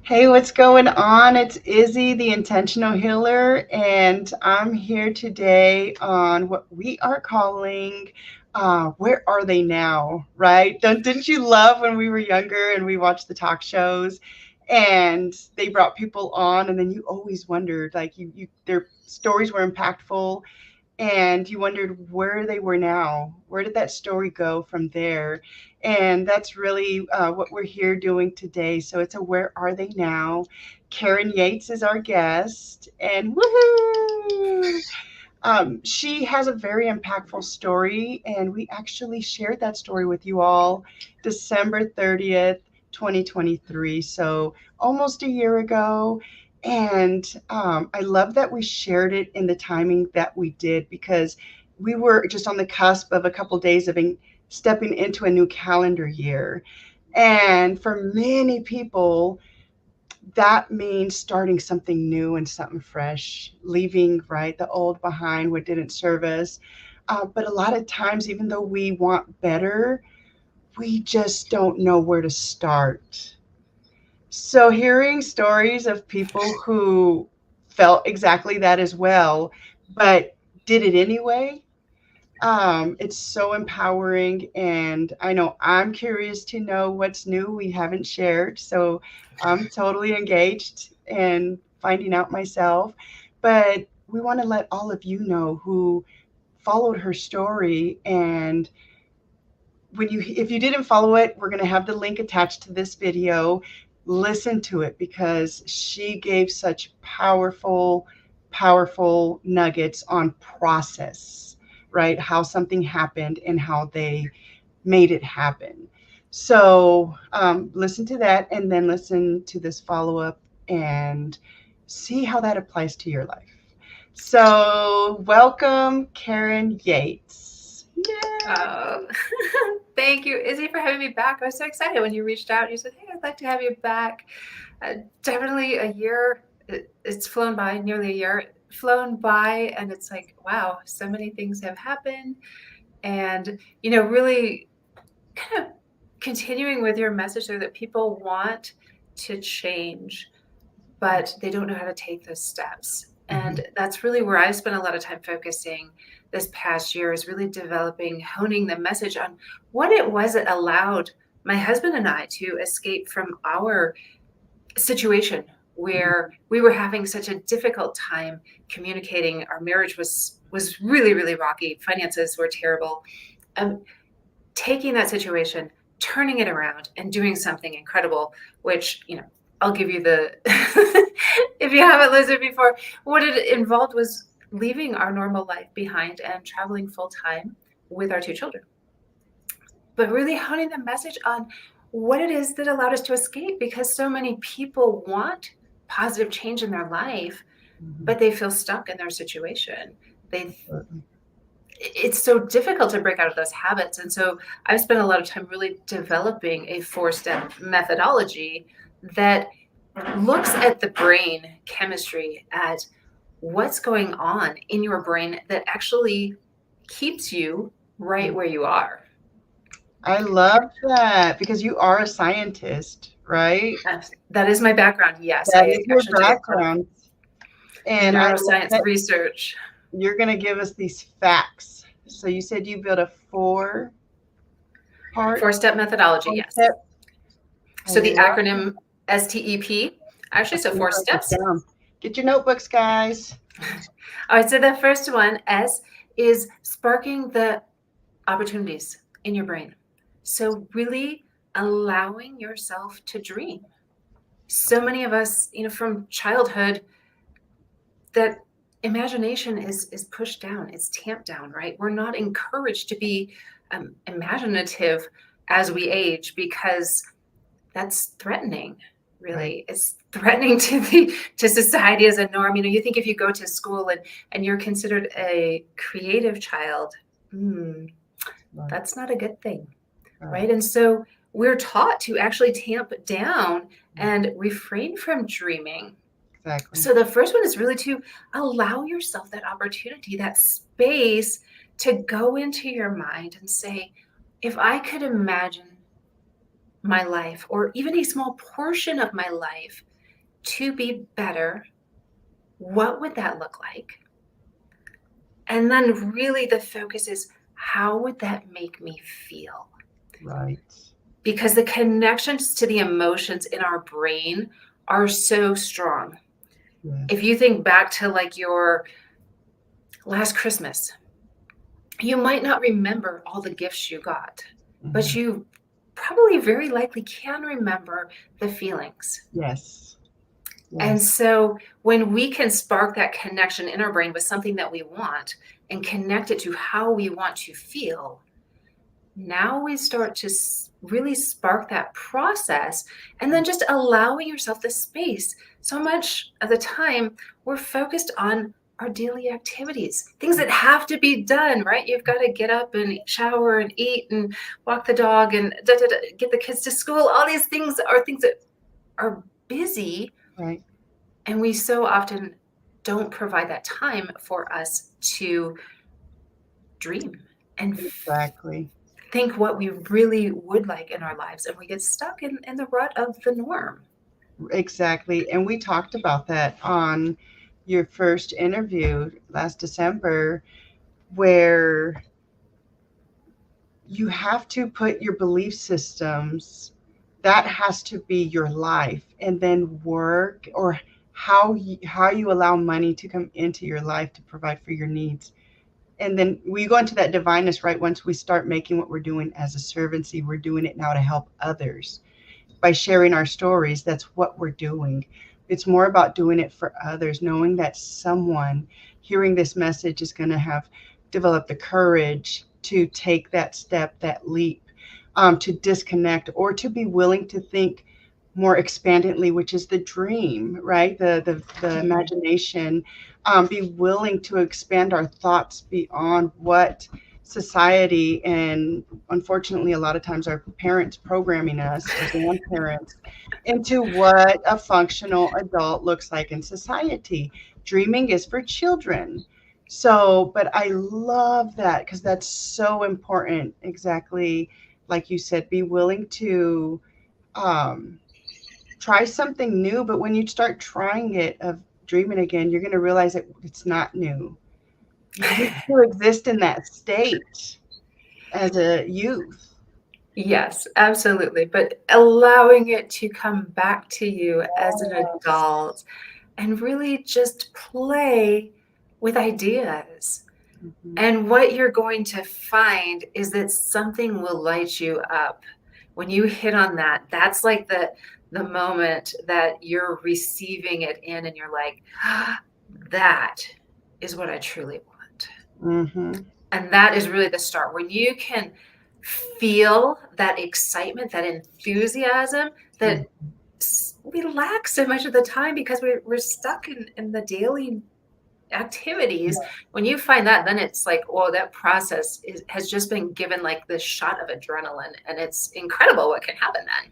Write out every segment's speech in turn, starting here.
Hey, what's going on? It's Izzy, the intentional healer, and I'm here today on what we are calling Where Are They Now? Right? Didn't you love when we were younger and we watched the talk shows and they brought people on, and then you always wondered, like, their stories were impactful, and you wondered where they were now. Where did that story go from there? And that's really what we're here doing today. So it's a Where Are They Now? Karen Yates is our guest, and woohoo! She has a very impactful story, and we actually shared that story with you all December 30th, 2023. So almost a year ago. And I love that we shared it in the timing that we did because we were just on the cusp of a couple days of stepping into a new calendar year. And for many people, that means starting something new and something fresh, leaving right the old behind, what didn't serve us. But a lot of times, even though we want better, we just don't know where to start. So, hearing stories of people who felt exactly that as well, but did it anyway, it's so empowering, and I know I'm curious to know what's new we haven't shared. So I'm totally engaged in finding out myself. But we want to let all of you know who followed her story. And if you didn't follow it, we're going to have the link attached to this video. Listen to it because she gave such powerful nuggets on process, right? How something happened and how they made it happen. So listen to that and then listen to this follow up and see how that applies to your life. So welcome, Karen Yates. Yay! Oh, thank you, Izzy, for having me back. I was so excited when you reached out. You said, "Hey, I'd like to have you back." Definitely a year. It's flown by, nearly a year flown by, and it's like, wow, so many things have happened. And really kind of continuing with your message there that people want to change, but they don't know how to take those steps. Mhm. And that's really where I've spent a lot of time focusing this past year, is really developing, honing the message on what it was that allowed my husband and I to escape from our situation where we were having such a difficult time communicating. Our marriage was really, really rocky. Finances were terrible. Um, Taking that situation, turning it around, and doing something incredible, which, I'll give you the, if you haven't listened before, what it involved was leaving our normal life behind and traveling full time with our two children. But really honing the message on what it is that allowed us to escape, because so many people want positive change in their life, Mhm. but they feel stuck in their situation. They Absolutely. It's so difficult to break out of those habits. And so I've spent a lot of time really developing a 4-step methodology that looks at the brain chemistry, at what's going on in your brain that actually keeps you right where you are. I love that because you are a scientist, right? That is my background. Yes, That I is your actually do a lot of background. And I love neuroscience that research. you're going to give us these facts. So you said you built a part, 4-step methodology, four yes. step. I So the love acronym S.T.E.P. Actually, Okay, so I'm gonna 4 write this steps. down. Get your notebooks, guys. All right, so the first one, S, is sparking the opportunities in your brain. So really allowing yourself to dream. So many of us, from childhood, that imagination is pushed down, it's tamped down, right? We're not encouraged to be imaginative as we age, because that's threatening. Right. Really, it's threatening to society as a norm. You think if you go to school and you're considered a creative child, Right. that's not a good thing, Right. right? And so we're taught to actually tamp down and refrain from dreaming. Exactly. So the first one is really to allow yourself that opportunity, that space, to go into your mind and say, if I could imagine my life, or even a small portion of my life, to be better, what would that look like? And then really the focus is, how would that make me feel? Right. Because the connections to the emotions in our brain are so strong. If Yes. you think back to like your last Christmas, you might not remember all the gifts you got, but Mhm. you probably very likely can remember the feelings. Yes. And Yes. so when we can spark that connection in our brain with something that we want and connect it to how we want to feel, now we start to really spark that process, and then just allowing yourself the space. So much of the time we're focused on our daily activities, things that have to be done, right? You've got to get up and shower and eat and walk the dog and get the kids to school. All these things that are busy, Right. and we so often don't provide that time for us to dream and Exactly. think what we really would like in our lives, and we get stuck in the rut of the norm. Exactly. And we talked about that on your first interview last December, where you have to put your belief systems, that has to be your life, and then work, or how you allow money to come into your life to provide for your needs. And then we go into that divineness, right? Once we start making what we're doing as a servancy, we're doing it now to help others by sharing our stories. That's what we're doing. It's more about doing it for others, knowing that someone hearing this message is going to have developed the courage to take that step, that leap, to disconnect, or to be willing to think more expandantly, which is the dream, right? The Mhm. imagination. Be willing to expand our thoughts beyond what society, and unfortunately a lot of times our parents programming us, or grandparents, into what a functional adult looks like in society. Dreaming is for children. So, but I love that because that's so important. Exactly like you said, be willing to um, try something new. But when you start trying it, of dreaming again, you're going to realize that it's not new. You used to exist in that state as a youth. Yes, absolutely. But allowing it to come back to you as an Yes. adult and really just play with ideas. Mhm. And what you're going to find is that something will light you up. When you hit on that, that's like the moment that you're receiving it in and you're like, ah, that is what I truly want. Mhm. And that is really the start. When you can feel that excitement, that enthusiasm that we lack so much of the time because we're stuck in the daily activities. When you find that, then it's like, oh, that process has just been given like this shot of adrenaline, and it's incredible what can happen then.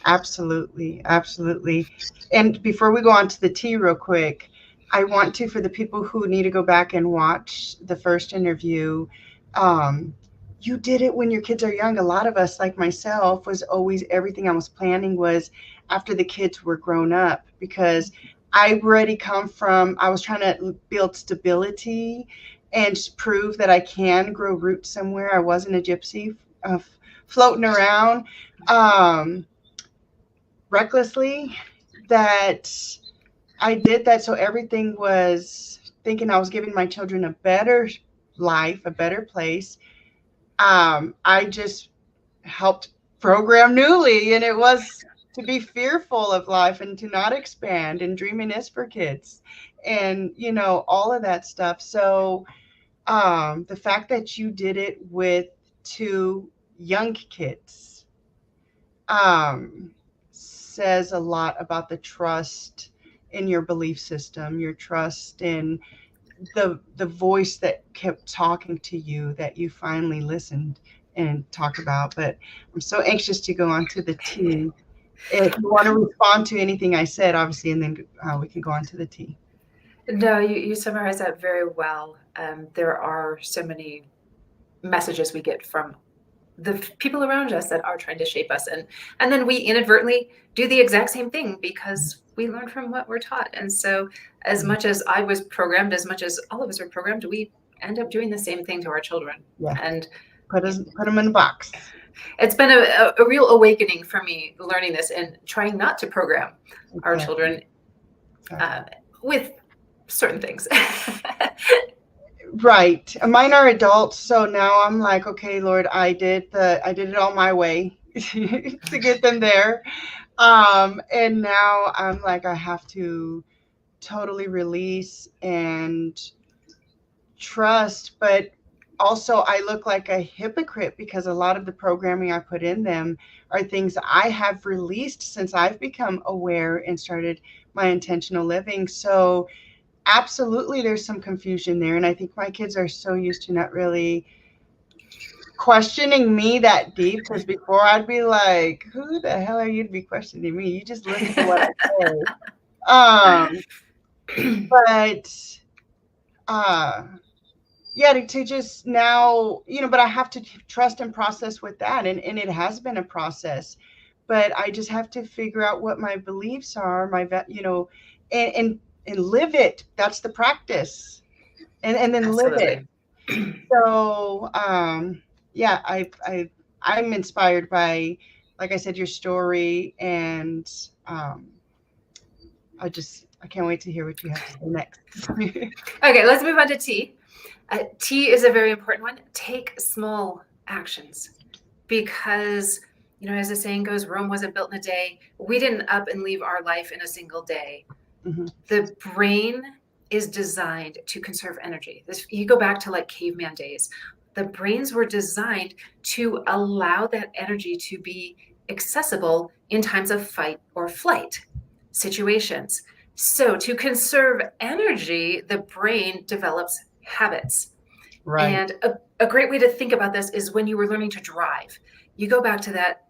Absolutely, absolutely. And before we go on to the tea real quick, I want to, for the people who need to go back and watch the first interview, um, you did it when your kids are young. A lot of us, like myself, was always, everything I was planning was after the kids were grown up, because I already come from, I was trying to build stability and prove that I can grow roots somewhere. I wasn't a gypsy, floating around. Um, Recklessly, that I did that, so everything was thinking I was giving my children a better life, a better place. I just helped program newly, and it was to be fearful of life and to not expand, and dreaming is for kids, and all of that stuff. So the fact that you did it with two young kids, um, says a lot about the trust in your belief system, your trust in the voice that kept talking to you, that you finally listened and talked about. But I'm so anxious to go on to the tea. If you want to respond to anything I said, obviously, and then we can go on to the tea. No, you summarize that very well. There are so many messages we get from the people around us that are trying to shape us, and then we inadvertently do the exact same thing because we learn from what we're taught. And so as much as I was programmed, as much as all of us are programmed, we end up doing the same thing to our children. Yeah. And Put them in a box. it's been a real awakening for me learning this and trying not to program our Exactly. children with certain things. Right. Mine are adults, so now I'm like, okay, Lord, I did it all my way to get them there. And now I'm like, I have to totally release and trust, but also I look like a hypocrite because a lot of the programming I put in them are things I have released since I've become aware and started my intentional living. So absolutely there's some confusion there, and I think my kids are so used to not really questioning me that deep, because before I'd be like, who the hell are you to be questioning me? You just listen to what I say. But uh yeah, to just now, but I have to trust and process with that, and it has been a process, but I just have to figure out what my beliefs are, and live it. That's the practice, and then live it. Absolutely. So yeah, I'm inspired by, like I said, your story, and um I can't wait to hear what you have to say next. Okay, let's move on to T. T is a very important one. Take small actions, because, as the saying goes, Rome wasn't built in a day. We didn't up and leave our life in a single day. Hmm. The brain is designed to conserve energy. You go back to like caveman days. The brains were designed to allow that energy to be accessible in times of fight or flight situations. So, to conserve energy, the brain develops habits. Right. And a great way to think about this is when you were learning to drive. You go back to that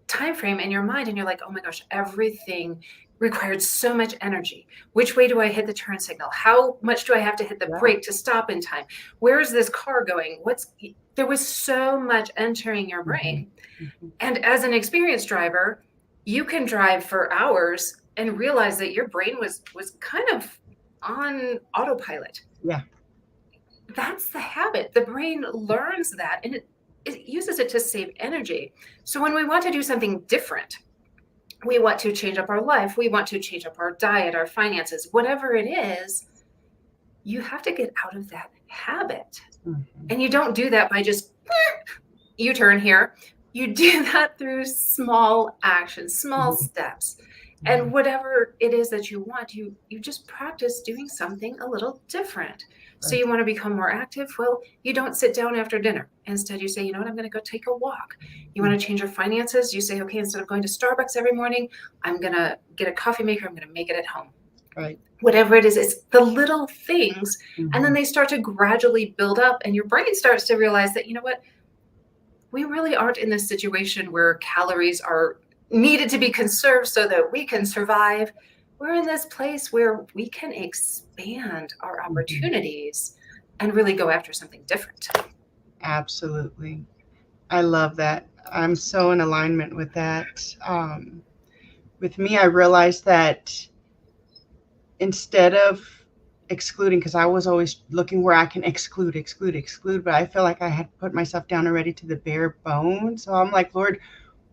time frame in your mind and you're like, oh my gosh, everything required so much energy. Which way do I hit the turn signal? How much do I have to hit the Yeah. brake to stop in time? Where is this car going? There was so much entering your brain. Mm-hmm. And as an experienced driver, you can drive for hours and realize that your brain was kind of on autopilot. Yeah. That's the habit. The brain learns that, and it uses it to save energy. So when we want to do something different, we want to change up our life, we want to change up our diet, our finances, whatever it is, you have to get out of that habit. Mm-hmm. And you don't do that by just U-turn here. You do that through small actions, small Mm-hmm. steps. And whatever it is that you want, you just practice doing something a little different. So you want to become more active? Well, you don't sit down after dinner. Instead, you say, you know what, I'm going to go take a walk. You want to change your finances? You say, okay, instead of going to Starbucks every morning, I'm going to get a coffee maker. I'm going to make it at home. Right. Whatever it is, it's the little things. Mm-hmm. And then they start to gradually build up, and your brain starts to realize that, you know what, we really aren't in this situation where calories are needed to be conserved so that we can survive. We're in this place where we can expand our opportunities and really go after something different. Absolutely. I love that. I'm so in alignment with that. With me, I realized that instead of excluding, because I was always looking where I can exclude, but I feel like I had put myself down already to the bare bones. So I'm like, Lord,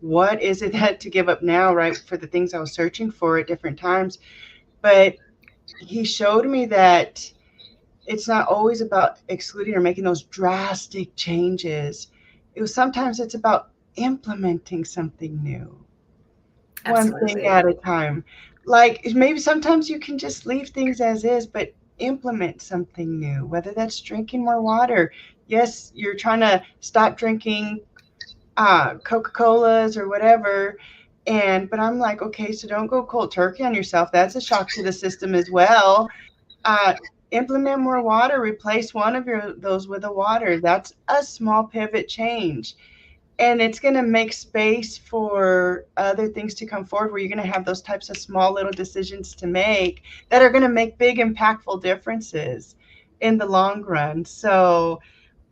what is it that to give up now, right? For the things I was searching for at different times. But he showed me that it's not always about excluding or making those drastic changes. Sometimes it's about implementing something new, one thing Absolutely. at a time. Like maybe sometimes you can just leave things as is, but implement something new, whether that's drinking more water. Yes, you're trying to stop drinking Coca-Colas or whatever. But I'm like, okay, so don't go cold turkey on yourself. That's a shock to the system as well. Uh, Implement more water. Replace one of those with a water. That's a small pivot change, and it's going to make space for other things to come forward, where you're going to have those types of small little decisions to make that are going to make big, impactful differences in the long run. So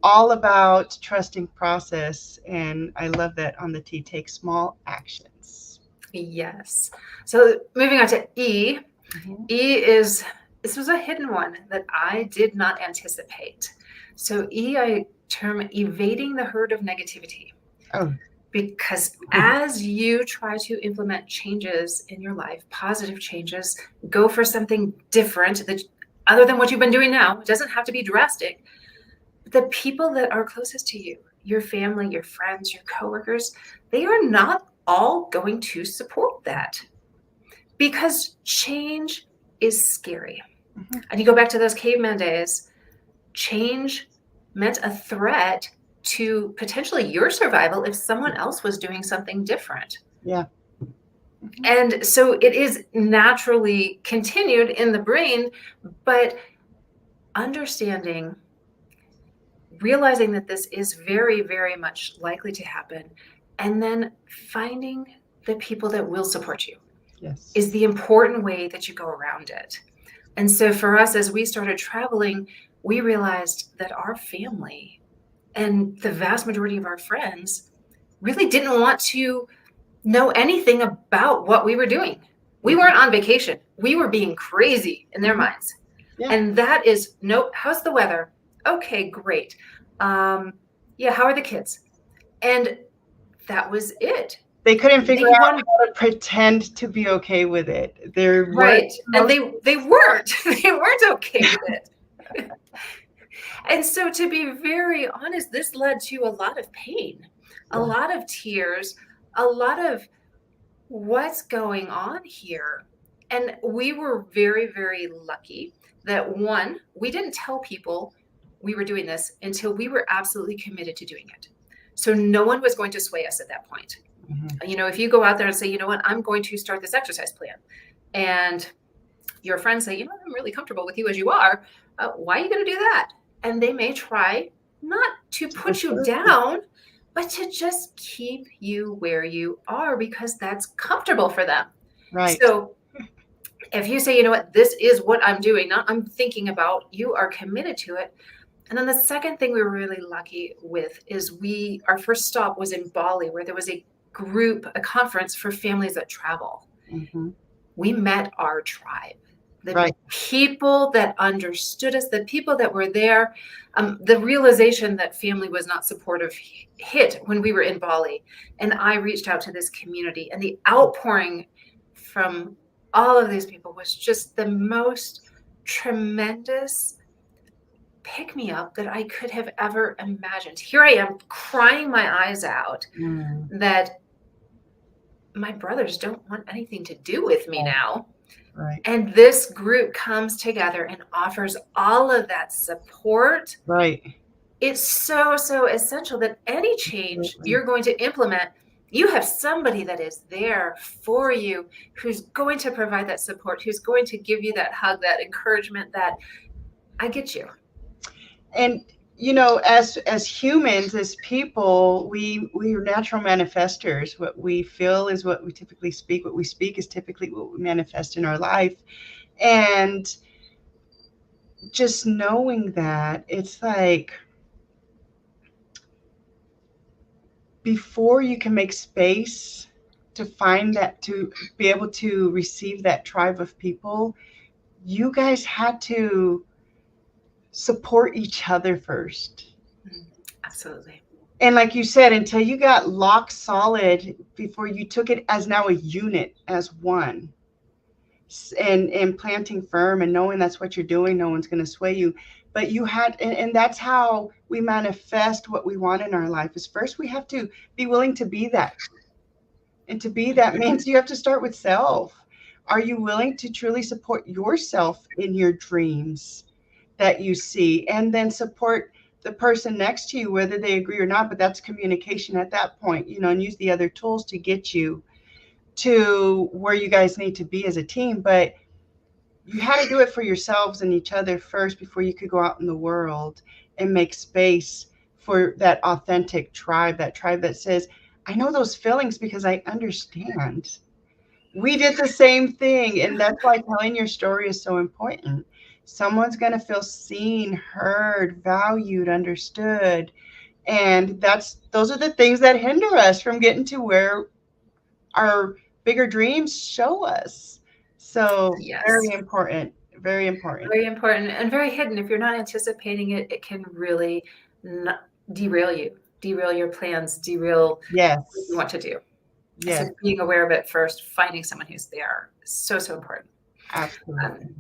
all about trusting process. And I love that on the T, take small actions. Yes. So moving on to E. Mhm. E is, this was a hidden one that I did not anticipate. So E, I term evading the herd of negativity. Oh, Because as you try to implement changes in your life, positive changes, go for something different that other than what you've been doing now, it doesn't have to be drastic. The people that are closest to you, your family, your friends, your coworkers, they are not all going to support that because change is scary. mhm. And you go back to those caveman days, change meant a threat to potentially your survival if someone else was doing something different. Yeah. Mhm. And so it is naturally continued in the brain, but understanding, realizing that this is very, very much likely to happen, and then finding the people that will support you Yes. is the important way that you go around it. And so for us, as we started traveling, we realized that our family and the vast majority of our friends really didn't want to know anything about what we were doing. We Mhm. weren't on vacation. We were being crazy in their Mhm. minds. Yeah. And that is, nope, how's the weather? Okay, great. Yeah, how are the kids? And that was it. They couldn't figure They out wanted, how to pretend to be okay with it. There were right. And they weren't. They weren't okay with it. And so, to be very honest, this led to a lot of pain, a yeah. lot of tears, a lot of what's going on here. And we were very, very lucky that one, we didn't tell people we were doing this until we were absolutely committed to doing it. So no one was going to sway us at that point. Mhm. You know, if you go out there and say, you know what, I'm going to start this exercise plan, and your friends say, you know, I'm really comfortable with you as you are. Why are you going to do that? And they may try not to To put you discourage you. down, but to just keep you where you are because that's comfortable for them. Right. So if you say, you know what, this is what I'm doing, not I'm thinking about, you are committed to it. And then the second thing we were really lucky with is our first stop was in Bali, where there was a group, a conference for families that travel. Hmm. We met our tribe, the Right. people that understood us, the people that were there. The realization that family was not supportive hit when we were in Bali. And I reached out to this community, and the outpouring from all of these people was just the most tremendous pick me up that I could have ever imagined. Here I am crying my eyes out Mm. that my brothers don't want anything to do with me Right. now. Right. And this group comes together and offers all of that support. Right. It's so, so essential that any change Absolutely. you're going to implement, you have somebody that is there for you, who's going to provide that support, who's going to give you that hug, that encouragement, that I get you. And you know, as humans, as people, we are natural manifestors. What we feel is what we typically speak. What we speak is typically what we manifest in our life. And just knowing that, it's like before you can make space to find that, to be able to receive that tribe of people, you guys had to support each other first. Mm, absolutely. And like you said, until you got lock solid before you took it as now a unit, as one, and planting firm and knowing that's what you're doing, no one's going to sway you. But you had, and that's how we manifest what we want in our life. Is first we have to be willing to be that. And to be that Mhm. means you have to start with self. Are you willing to truly support yourself in your dreams that you see, and then support the person next to you, whether they agree or not? But that's communication at that point, you know, and use the other tools to get you to where you guys need to be as a team. But you had to do it for yourselves and each other first before you could go out in the world and make space for that authentic tribe, that tribe that says, I know those feelings because I understand. We did the same thing. And that's why telling your story is so important. Someone's going to feel seen, heard, valued, understood. And those are the things that hinder us from getting to where our bigger dreams show us. So very Yes. important, very important. Very important and very hidden. If you're not anticipating it, it can really derail you, derail your plans, derail what you Yes, want to do. So yes, being aware of it first, finding someone who's there, so, so important. Um, absolutely.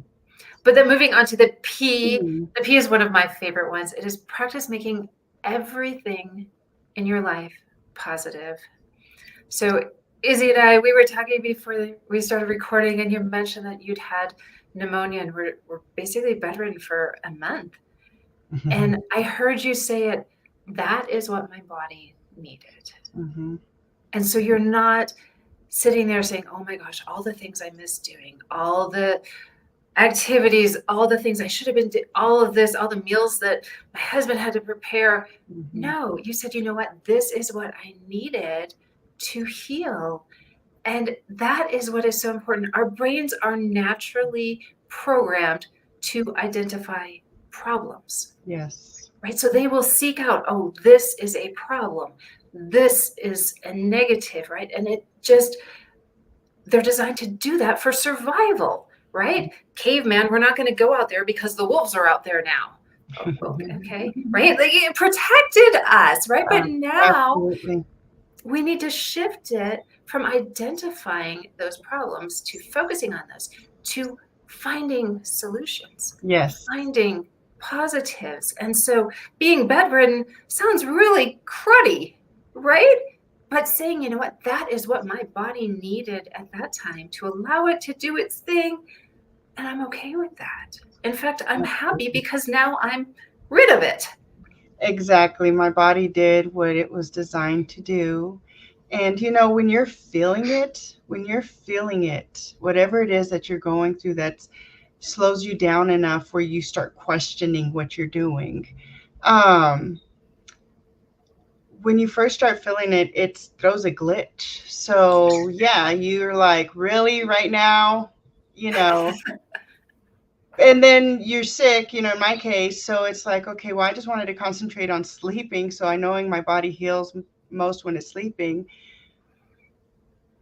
but then moving on to the P, Mhm. the P is one of my favorite ones. It is practice making everything in your life positive. So Izzy and I, we were talking before we started recording, and you mentioned that you'd had pneumonia and were basically bedridden for a month. And I heard you say it, that is what my body needed. Mhm. And so you're not sitting there saying, oh my gosh, all the things I miss doing, all the activities, all the things I should have been doing, all of this, all the meals that my husband had to prepare. Mhm. No, you said, you know what? This is what I needed to heal. And that is what is so important. Our brains are naturally programmed to identify problems, Yes. right? So they will seek out, oh, this is a problem. This is a negative, right? And it just, they're designed to do that for survival, right? Caveman, we're not going to go out there because the wolves are out there now. Oh, okay, right? Like it protected us, right? But now Absolutely. we need to shift it from identifying those problems to focusing on those, to finding solutions, Yes. finding positives. And so being bedridden sounds really cruddy, right? But saying, you know what, that is what my body needed at that time to allow it to do its thing. And I'm okay with that. In fact, I'm happy because now I'm rid of it. Exactly. My body did what it was designed to do. And when you're feeling it, whatever it is that you're going through that slows you down enough where you start questioning what you're doing. Um, when you first start feeling it, it throws a glitch. So, yeah, you're like, really, right now? You know, and then you're sick, in my case. So it's like, okay, well, I just wanted to concentrate on sleeping. So I knowing my body heals most when it's sleeping.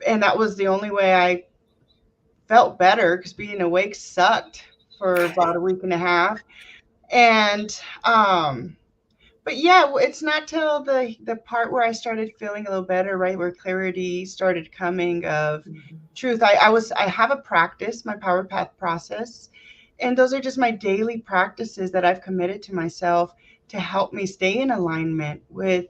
And that was the only way I felt better because being awake sucked for about a week and a half. And, but yeah, it's not till the part where I started feeling a little better, right, where clarity started coming of truth. I have a practice, my power path process, and those are just my daily practices that I've committed to myself to help me stay in alignment with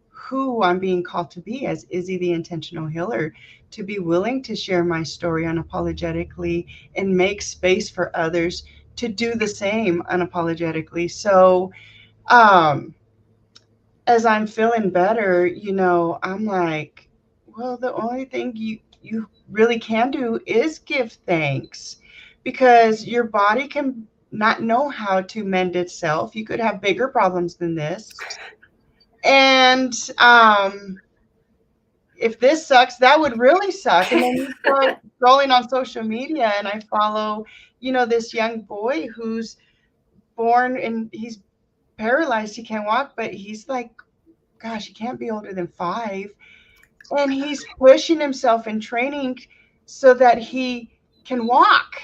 who I'm being called to be as Izzy the intentional healer, to be willing to share my story unapologetically and make space for others to do the same unapologetically. So, um, as I'm feeling better, I'm like, well, the only thing you really can do is give thanks because your body can not know how to mend itself. You could have bigger problems than this. And if this sucks, that would really suck. And then you start scrolling on social media, and I follow, this young boy who's born and he's paralyzed. He can't walk, but he's like, gosh, he can't be older than 5. And he's pushing himself in training so that he can walk.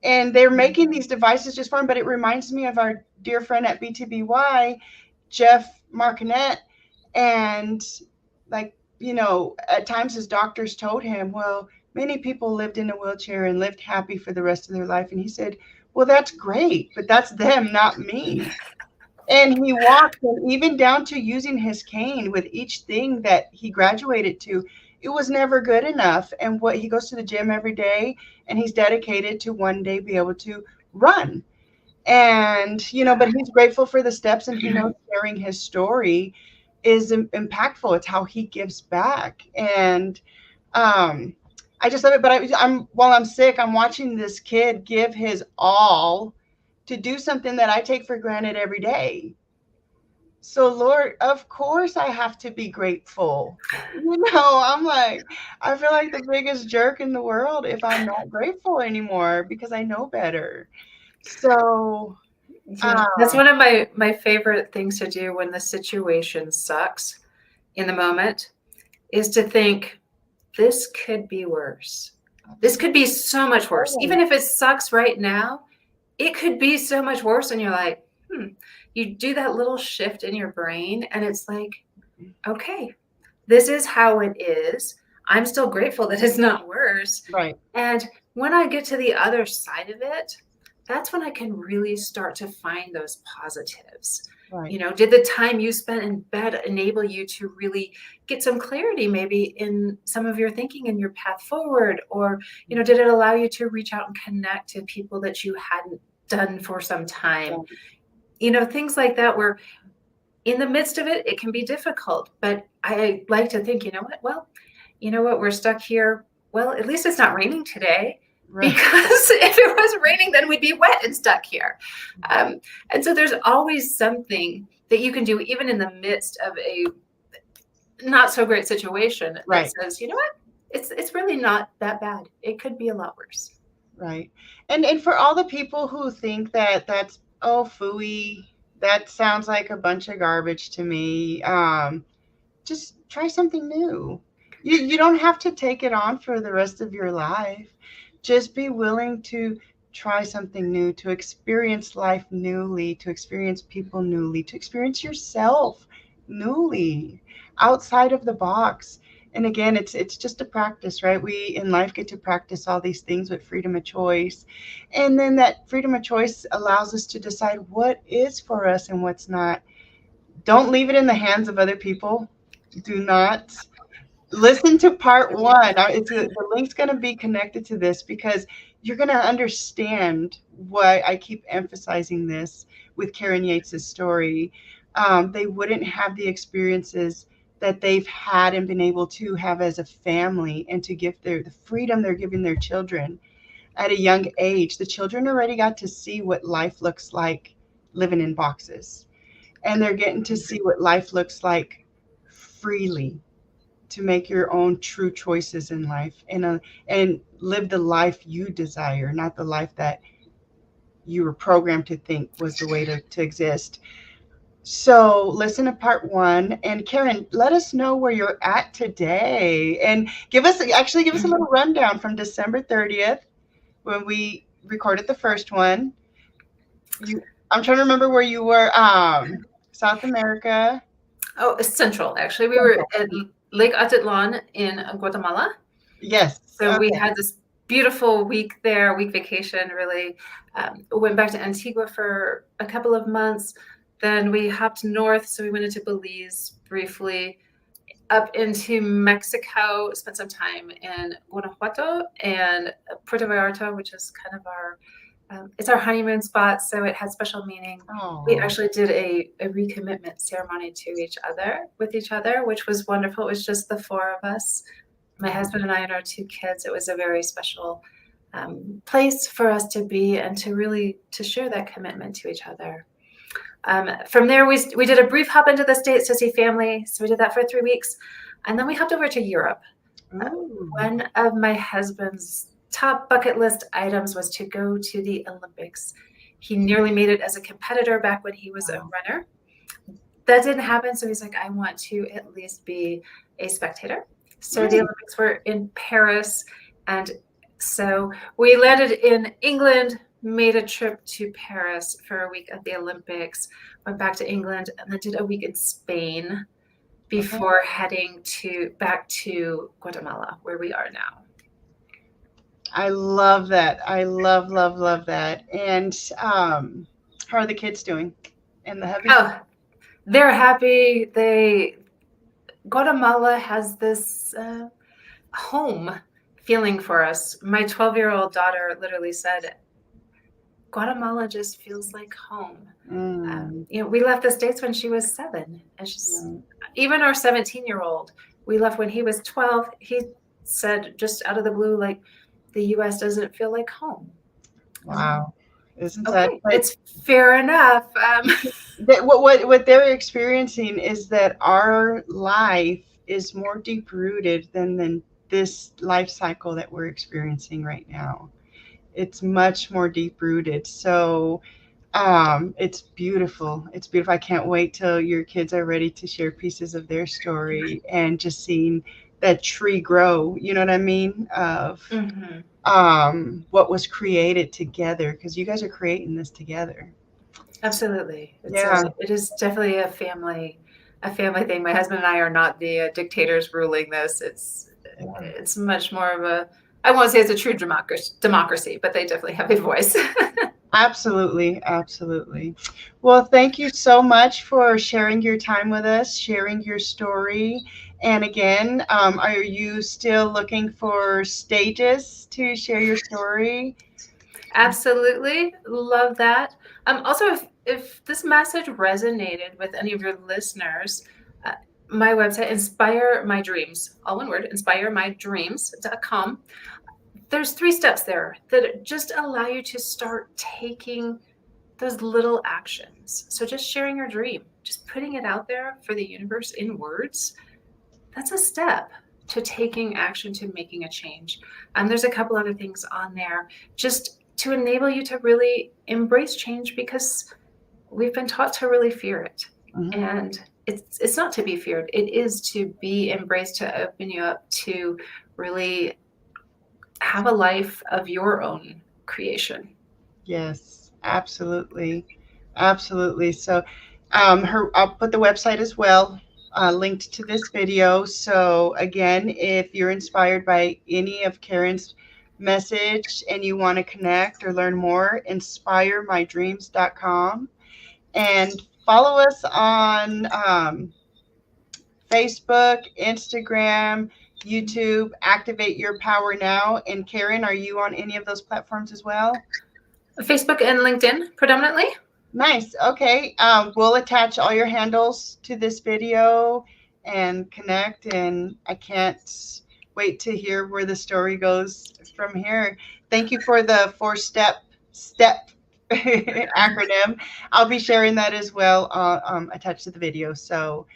And they're making these devices just for him. But it reminds me of our dear friend at BTBY, Jeff Martinet. And like, at times his doctors told him, well, many people lived in a wheelchair and lived happy for the rest of their life. And he said, well, that's great, but that's them, not me. And he walked, and even down to using his cane with each thing that he graduated to, it was never good enough. And what he goes to the gym every day, and he's dedicated to one day be able to run. And but he's grateful for the steps, and he knows sharing his story is impactful. It's how he gives back, and um, I just love it. But I'm while I'm sick, I'm watching this kid give his all to do something that I take for granted every day. So, Lord, of course I have to be grateful. I'm like, I feel like the biggest jerk in the world if I'm not grateful anymore because I know better. So, Yeah, that's one of my favorite things to do when the situation sucks in the moment is to think this could be worse. This could be so much worse. Even absolutely. if it sucks right now, it could be so much worse. And you're like, you do that little shift in your brain, and it's like, okay, this is how it is. I'm still grateful that it's not worse. Right, And when I get to the other side of it, that's when I can really start to find those positives. right. You know, did the time you spent in bed enable you to really get some clarity maybe in some of your thinking and your path forward? Or, did it allow you to reach out and connect to people that you hadn't done for some time? Right, Things like that where in the midst of it, it can be difficult. But I like to think, you know what? Well, you know what? We're stuck here. Well, at least it's not raining today. right. Because if it was raining, then we'd be wet and stuck here. Um, and so there's always something that you can do, even in the midst of a not so great situation, that Right. says, you know what? It's really not that bad. It could be a lot worse. Right. And for all the people who think that that's oh phooey, that sounds like a bunch of garbage to me. Just try something new. You don't have to take it on for the rest of your life. Just be willing to try something new, to experience life newly, to experience people newly, to experience yourself newly, outside of the box. And again, it's just a practice, right? We in life get to practice all these things with freedom of choice. And then that freedom of choice allows us to decide what is for us and what's not. Don't leave it in the hands of other people. Do not listen to part one. The link's going to be connected to this because you're going to understand why I keep emphasizing this with Karen Yates' story. They wouldn't have the experiences that they've had and been able to have as a family, and to give the freedom they're giving their children at a young age. The children already got to see what life looks like living in boxes, and they're getting to see what life looks like freely, to make your own true choices in life, and live the life you desire, not the life that you were programmed to think was the way to exist. So listen to part one. And Karen, let us know where you're at today, and give us a little rundown from December 30th when we recorded the first one. You, I'm trying to remember where you were. South America. Oh, Central, actually. We were at Lake Atitlan in Guatemala. Yes. So we Okay. had this beautiful week there, week vacation, really. Went back to Antigua for a couple of months. Then we hopped north. So we went into Belize briefly, up into Mexico, spent some time in Guanajuato and Puerto Vallarta, which is kind of it's our honeymoon spot. So it had special meaning. We Oh, actually did a recommitment ceremony to with each other, which was wonderful. It was just the four of us, my husband and I and our two kids. It was a very special place for us to be and to really to share that commitment to each other. From there, we did a brief hop into the States to see family. So we did that for 3 weeks. And then we hopped over to Europe. Uh, ooh, One of my husband's top bucket list items was to go to the Olympics. He nearly made it as a competitor back when he was a wow. runner. That didn't happen. So he's like, I want to at least be a spectator. So the Nice. Olympics were in Paris. And so we landed in England, made a trip to Paris for a week at the Olympics, went back to England, and then did a week in Spain Okay. before heading back to Guatemala, where we are now. I love that. I love that. And how are the kids doing? And the hubby? Oh, they're happy. Guatemala has this home feeling for us. My 12-year-old daughter literally said, Guatemala just feels like home. Mm, We left the States when she was 7, and right. even our 17-year-old, we left when he was 12. He said just out of the blue, like, the U.S. doesn't feel like home. I'm like, Wow. Isn't that? okay, But it's fair enough. what they're experiencing is that our life is more deep rooted than this life cycle that we're experiencing right now. It's much more deep rooted. So it's beautiful. It's beautiful. I can't wait till your kids are ready to share pieces of their story and just seeing that tree grow. You know what I mean? Of Hmm. what was created together, because you guys are creating this together. Absolutely. Yeah. It is definitely a family thing. My husband and I are not the dictators ruling this. Yeah. It's much more of a, I won't say it's a true democracy, but they definitely have a voice. Absolutely, absolutely. Well, thank you so much for sharing your time with us, sharing your story. And again, are you still looking for stages to share your story? Absolutely. Love that. Also, if this message resonated with any of your listeners, uh, my website, Inspire My Dreams, all one word, inspiremydreams.com. There's 3 steps there that just allow you to start taking those little actions. So just sharing your dream, just putting it out there for the universe in words, that's a step to taking action, to making a change. There's a couple other things on there just to enable you to really embrace change, because we've been taught to really fear it. Mhm. And it's not to be feared. It is to be embraced, to open you up to really have a life of your own creation. Yes, absolutely. Absolutely. So, I'll put the website as well, linked to this video. So, again, if you're inspired by any of Karen's message and you want to connect or learn more, inspiremydreams.com, and follow us on Facebook, Instagram, YouTube, Activate Your Power Now. And Karen, are you on any of those platforms as well? Facebook and LinkedIn predominantly. Nice. Okay. We'll attach all your handles to this video and connect. And I can't wait to hear where the story goes from here. Thank you for the four step acronym. I'll be sharing that as well, attached to the video. So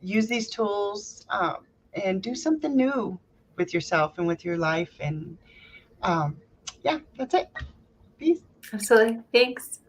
use these tools, and do something new with yourself and with your life. And um, yeah, that's it. Peace. Absolutely. Thanks.